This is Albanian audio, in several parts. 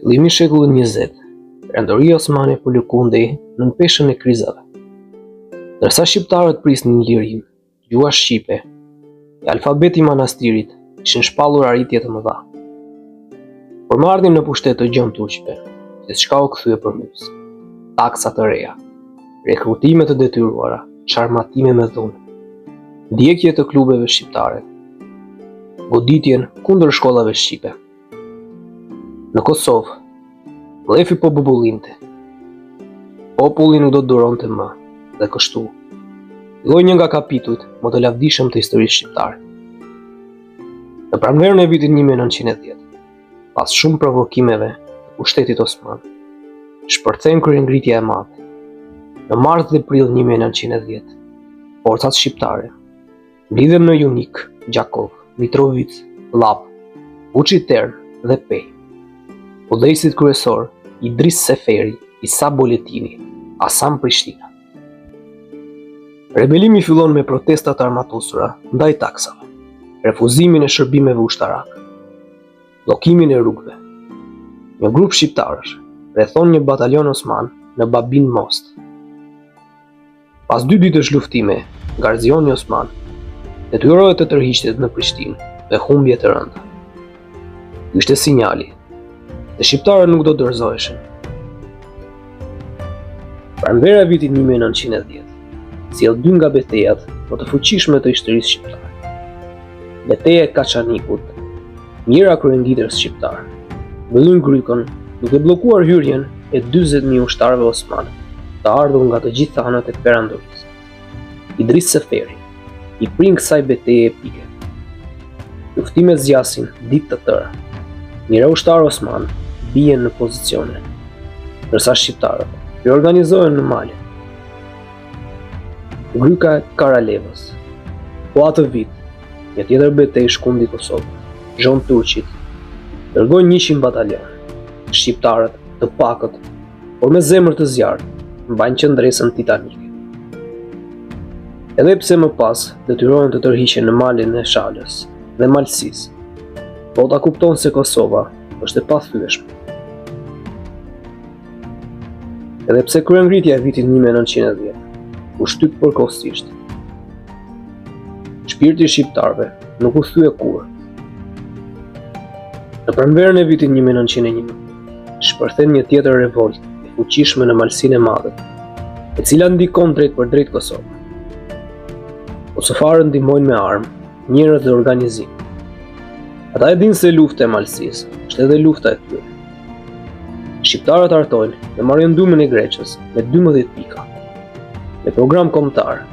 Fillimi i shekullit 20, Perandoria Osmane po lëkundej nën peshën e krizave. Ndërsa shqiptarët prisnin lirinë, gjua shqipe e alfabeti i manastirit ishin shpallur arritje të mëdha. Por më ardhnim në pushtet të gjën turqve, gjithçka u kthye përmys. Taksa të reja, rekrutime të detyruara, çarmatime me dhunë, ndjekje të klubeve shqiptare, goditjen kundër shkollave shqipe. Në Kosovë, mlefi po bubullinte. Populli nuk do të duronte më, dhe kështu filloi një nga kapitujt më të lavdishëm të historisë shqiptare. Në pranverën e vitit 1910, pas shumë provokimeve të pushtetit osman, shpërthejnë kryengritja e madhe. Në mars dhe prill 1910, forcat shqiptare mblidhen në Junik, Gjakov, Mitrovic, Llap, Vuçiter dhe Pej. Udhëheqësit kryesor Idris Seferi, Isa Boletini, Hasan Prishtina. Rebelimi fillon me protesta të armatusura ndaj taksave, refuzimin e shërbimeve ushtarake, bllokimin e rrugëve. Një grup shqiptarësh rrethon një batalion osman në Babin Most. Pas 2 ditësh luftime, garzioni osman detyrohet të tërhiqet në Prishtinë me humbje të rënda. Ky ishte sinjali se shqiptarët nuk do dorëzoheshin. Pranvera e vitit 1910 sjell 2 nga betejat më të fuqishme të historisë shqiptare. Beteja e Kaçanikut, mira kryengitës shqiptar, mbyllin Grykën duke bllokuar hyrjen e 40.000 ushtarëve osman të ardhur nga të gjitha anët e perandorisë. Idris Seferi i prin kësaj beteje epike. Luftimet zgjasin ditë të tëra. Mira ushtarë osman bien në pozicione, ndërsa shqiptarët riorganizohen në male. Gryka e Karalevës. Po atë vit, një tjetër betejë shkundi Kosovë. Zhon turqit dërgojnë 100 batalion. Shqiptarët, të pakët, por me zemër të zjarrt, mbajnë qendresën titanike. Edhe pse më pas detyrohen të tërhiqen në malin e Shalës dhe Malësisë, po ta kupton se Kosova është e pathyeshme. Edhe pse kryengritja e vitit 1910 u shtyp përkohësisht, shpirti i shqiptarëve nuk u thye kurrë. Në pranverën e vitit 1911, shpërthen një tjetër revoltë e fuqishme në Malsinë e Madhe, e cila ndikon drejt për drejt Kosovën. Kosovarët ndihmojnë me armë, njerëz dhe organizim. Ata e dinë se lufta e Malsisë është edhe lufta e tyre. Shqiptarët artojnë dhe marrin ndumën e Greqës me 12 pika, me program kombëtar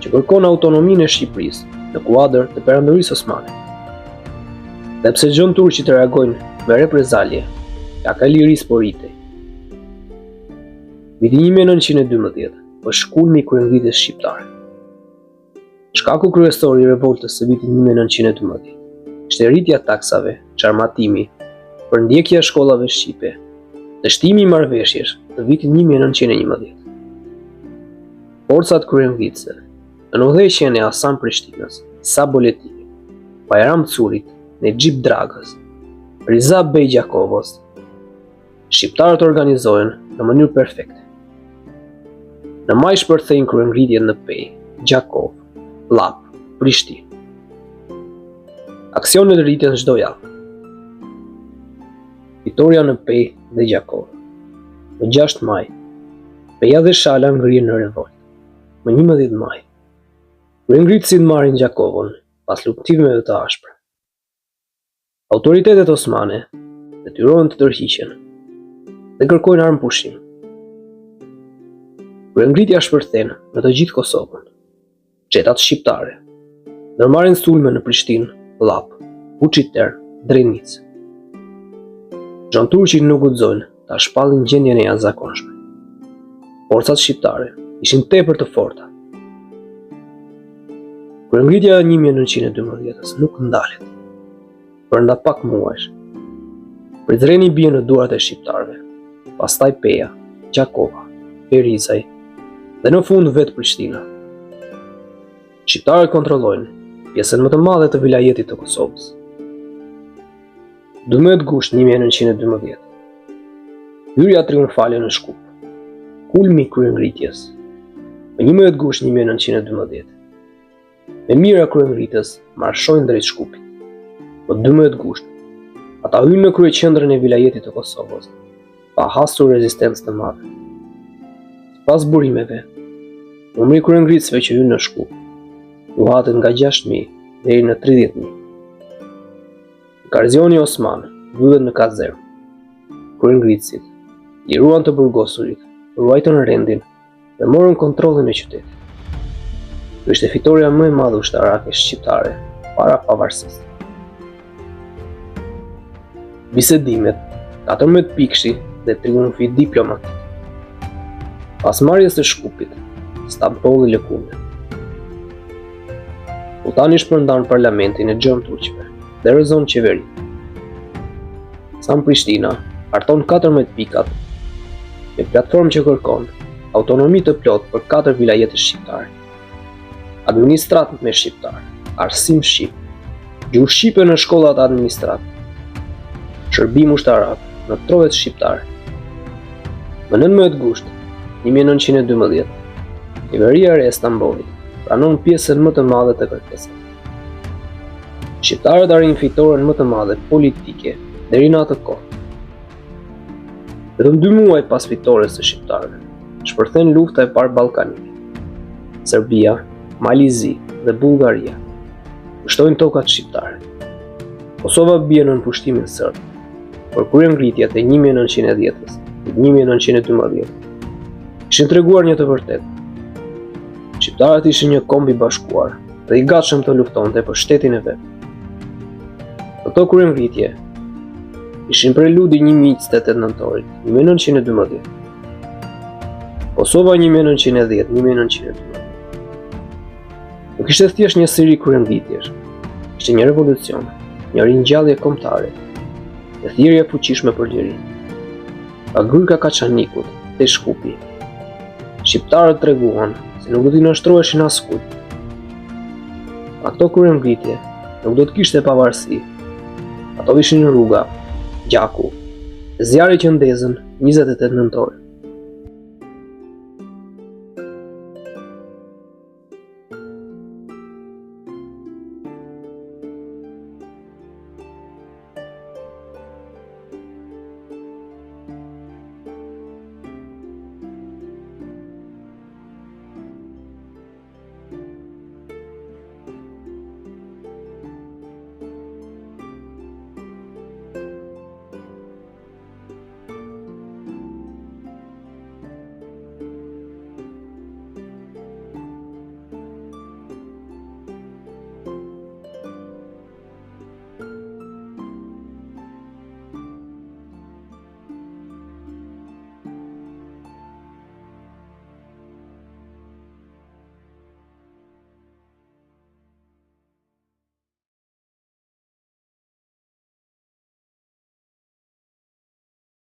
që kërkon autonominë e Shqipërisë në kuadër të perandorisë osmane. Dhe pse gjën turqit reagojnë me reprezalje, jaka lirisë po rritej. Viti 1912 është kulmi i kryengritjes shqiptare. Shkaku kryesor i revoltës së vitit 1912 ishte rritja taksave, çarmatimi, përndjekja e shkollave shqipe, dështimi i marrëveshjesh të vitit 1911. Forcat kryengritëse, në udhëheqjen e Hasan Prishtinës, Isa Boletini, Bajram Curit, Nexhip Dragës, Riza Bej Gjakovos, shqiptarët organizohen në mënyrë perfekte. Në maj shpërthejnë kryengritjen në Pej, Gjakov, Llap, Prishtinë. Aksionet rriten çdo javë. Fitoria në Pej dhe Gjakov. Në 6 maj, Peja dhe Shala ngrihen në revoltë. Më 11 maj, kryengritësit marrin Gjakovën pas luftimeve të ashpra. Autoritetet osmane detyrohen të tërhiqen dhe kërkojnë armë pushim. Kryengritja shpërthen në të gjithë Kosovën. Çetat shqiptare ndërmarrin sulme në Prishtinë, Llap, Vuçiter, Drenicë. Gjën turqit nuk guxojnë ta shpallin gjendjen e jashtëzakonshme. Forcat shqiptare ishin tepër të forta. Kryengritja e 1912-s nuk ndalet. Brenda pak muajsh, Prizreni bie në duart e shqiptarëve, pastaj Peja, Gjakova, Perizaj dhe në fund vetë Prishtina. Shqiptarët kontrollojnë pjesën më të madhe të vilajetit të Kosovës. 12 gusht 1912, Hyrja triumfale në Shkup. Kulmi i kryengritjes. Më 11 gusht 1912. Me mira kryengritës marshojnë drejt Shkupit. Më 12 gusht, ata hynë në kryeqendrën e vilajetit të Kosovës, pa hasur rezistencë të madhe. Pas burimeve, numri i kryengritësve që hynë në Shkup u hatet nga 6.000 deri në 30.000. Garnizioni Osman mbyllet në kazermë. Kryengritësit liruan të burgosurit, ruajtën rendin dhe morën kontrollin e qytetit. Kjo ishte fitoria më e madhe ushtarake shqiptare para pavarësisë. Bisedimet, 14 pikëshi dhe triumfi diplomatik. Pas marrjes së Shkupit, stampolli lëkundë. Sultani shpërndan parlamentin e gjëm turqve dhe rrezon qeverinë. Sam Prishtina harton 14 pikat me platformë që kërkon autonomi të plotë për 4 vilajete shqiptare, administrat me shqiptar, arsim shqip, gjuhë shqipe në shkollat administrat, shërbim ushtarak në trojet shqiptare. Më 19 gusht 1912, Qeveria e Stambollit pranon pjesën më të madhe të kërkesave. Shqiptarët arrin fitoren më të madhe politike deri në atë kohë. Vetëm 2 muaj pas fitores së shqiptarëve, shpërthen lufta e parë ballkanike. Serbia, Malizi dhe Bullgaria pushtojnë tokat shqiptare. Kosova bie në pushtimin serb, por kryengritjet e 1910-s dhe 1912 ishin treguar një të vërtetë. Shqiptarët ishin një komb i bashkuar dhe i gatshëm të luftonte për shtetin e vet. Ato kryengritje ishin preludi një miqëstet e nëntorit 1912. Kosova 1910-1912. Nuk ishte thjesht një seri kryengritjesh, ishte një revolucion, një ringjallje kombëtare, një thirrje e fuqishme për lirinë. Nga Gryka Kaçanikut te Shkupi, shqiptarët treguan se nuk do t'i nështroheshin askujt. Ato kryengritje nuk do të kishte pavarësi. Ato ishin rruga, gjaku, zjarri që ndezën 28 nëntor.